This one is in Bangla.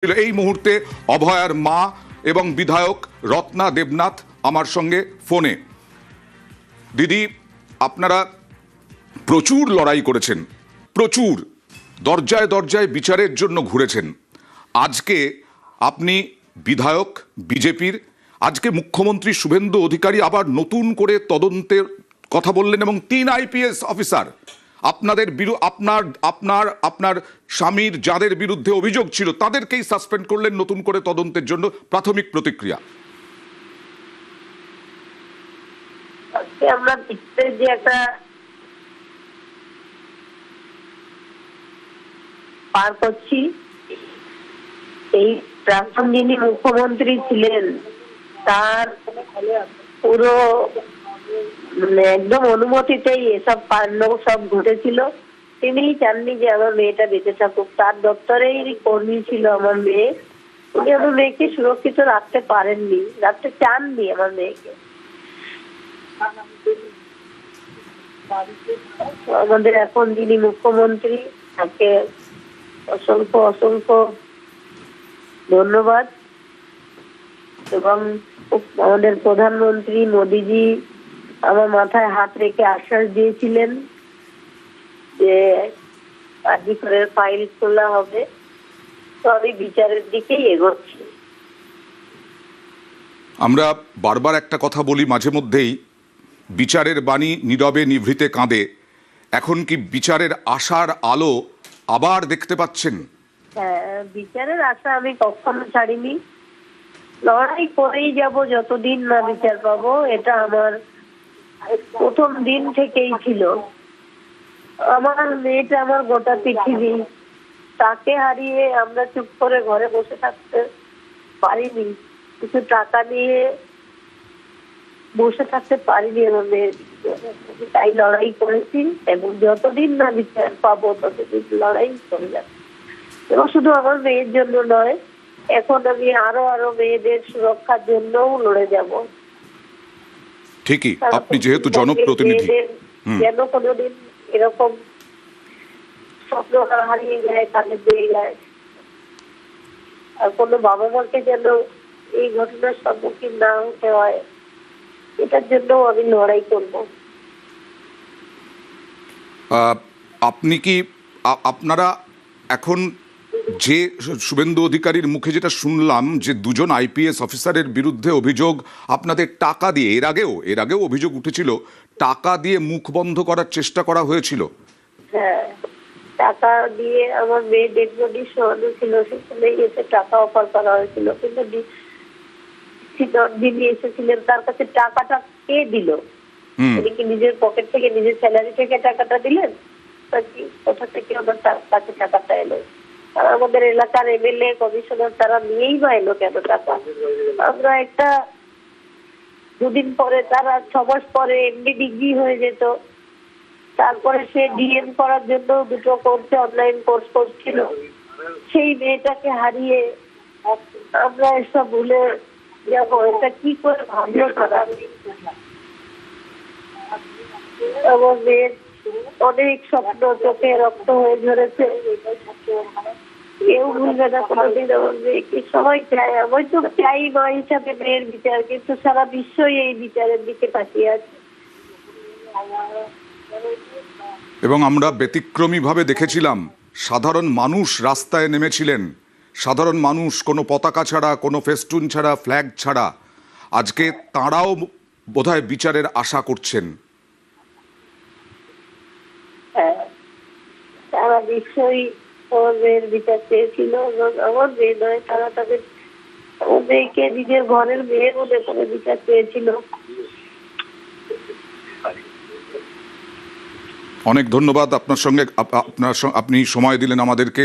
এই মুহূর্তে অভয়ার মা এবং বিধায়ক রত্না দেবনাথ আমার সঙ্গে ফোনে। দিদি, আপনারা প্রচুর লড়াই করেছেন, প্রচুর দরজায় দরজায় বিচারের জন্য ঘুরেছেন। আজকে আপনি বিধায়ক বিজেপির, আজকে মুখ্যমন্ত্রী শুভেন্দু অধিকারী আবার নতুন করে তদন্তের কথা বললেন এবং 3 IPS অফিসার আপনাদের আপনার স্বামীর যাদের বিরুদ্ধে অভিযোগ ছিল তাদেরকেই সাসপেন্ড করলেন নতুন করে তদন্তের জন্য। প্রাথমিক প্রতিক্রিয়া। আমরা যে একটা পার করছি, এই প্রাক্তন যিনি মুখ্যমন্ত্রী ছিলেন তার পুরো একদম অনুমতিতেই এসব কাণ্ড সব ঘটেছিল। তিনিই চাননি যে আমার মেয়েটা বেঁচে থাকুক। তার দপ্তরেই কর্মী ছিল আমার মেয়ে। উনি আমার মেয়েকে সুরক্ষিত রাখতে পারেননি, রাখতে চাননি আমার মেয়েকে। আমাদের এখন যিনি মুখ্যমন্ত্রী তাকে অসংখ্য অসংখ্য ধন্যবাদ। এবং আমাদের প্রধানমন্ত্রী মোদিজি আমার মাথায় হাত রেখে আশ্বাস দিয়েছিলেন যে আজই করে ফাইল খোলা হবে। তো আমি বিচারের দিকেই এগোচ্ছি। আমরা বারবার একটা কথা বলি মাঝে মধ্যেই, বিচারের বাণী নীরবে নিভৃতে কাঁদে। এখন কি বিচারের আশার আলো আবার দেখতে পাচ্ছেন? হ্যাঁ, বিচারের আশা আমি কখনো ছাড়িনি। লড়াই করেই যাব যতদিন না বিচার পাবো। এটা আমার প্রথম দিন থেকেই ছিল। আমার মেয়েটা আমার গোটা পৃথিবী। তাকে হারিয়ে আমরা চুপ করে ঘরে বসে থাকতে পারিনি, কিছু টাকা নিয়ে বসে থাকতে পারিনি আমার মেয়ের। তাই লড়াই করেছি এবং যতদিন না বিচার পাবো ততদিন লড়াই করে যাবো। এবং শুধু আমার মেয়ের জন্য নয়, এখন আমি আরো মেয়েদের সুরক্ষার জন্যও লড়ে যাব। ঠিকই, আপনি যেহেতু জনপ্রতিনিধি, যেন কোনোদিন এরকম স্বপ্ন হারিয়ে যায়, কানে দিয়ে যায়, আর কোনো বাবা মাকে যেন এই ঘটনার সম্মুখীন না হতে হয়, এটার জন্য আমি লড়াই করব। আপনি কি আপনারা এখন যে শুভেন্দু অধিকারীর মুখে যেটা শুনলাম যে 2জন IPS অফিসারের বিরুদ্ধে অভিযোগ আপনাদের টাকা দিয়ে, এর আগেও অভিযোগ উঠেছিল, টাকা দিয়ে মুখ বন্ধ করার চেষ্টা করা হয়েছিল। হ্যাঁ, টাকা দিয়ে আমার মেয়ে ডেড বডি শোয়ানো ছিল, সেখানে এসে টাকা অফার করা হয়েছিল। কিন্তু যিনি এসেছিলেন তার কাছে টাকাটা কে দিল? তিনি কি নিজের পকেট থেকে, নিজের স্যালারি থেকে টাকাটা দিলেন? কোথা থেকে আমার কাছে টাকাটা এলো? আর আমাদের এলাকার MLA কমিশনার তারা নিয়েই বা এলো কেন টাকা? আমরা একটা 2 দিন পরে, তারা 6 মাস পরে MD ডিগ্রি হয়ে যেত। তারপরে সে DM করার জন্য 2টো কোর্সে অনলাইন কোর্স করছিল। সেই মেয়েটাকে হারিয়ে আমরা এসব ভুলে যাবো? এটা কি করে ভাবলো তারা? আমার মেয়ের অনেক স্বপ্ন চোখে রক্ত হয়ে ঝরেছে, কেউ ভুলবে না কোনোদিন আমার মেয়েকে। সবাই চায়, আমি তো চাই মা হিসাবে মেয়ের বিচার, কিন্তু সারা বিশ্বই এই বিচারের দিকে তাকিয়ে আছে। এবং আমরা ব্যতিক্রমীভাবে দেখেছিলাম সাধারণ মানুষ রাস্তায় নেমেছিলেন, সাধারণ মানুষ কোনো পতাকা ছাড়া, কোনো ফেস্টুন ছাড়া, ফ্ল্যাগ ছাড়া। আজকে তাঁরাও বোধহয় বিচারের আশা করছেন। তারা নিশ্চয়ই আমার মেয়ের বিচার চেয়েছিল, এবং আমার মেয়ে নয়, তারা তাদের মেয়েকে নিজের ঘরের মেয়ে বলে করে বিচার চেয়েছিল। অনেক ধন্যবাদ আপনার সঙ্গে, আপনি সময় দিলেন আমাদেরকে।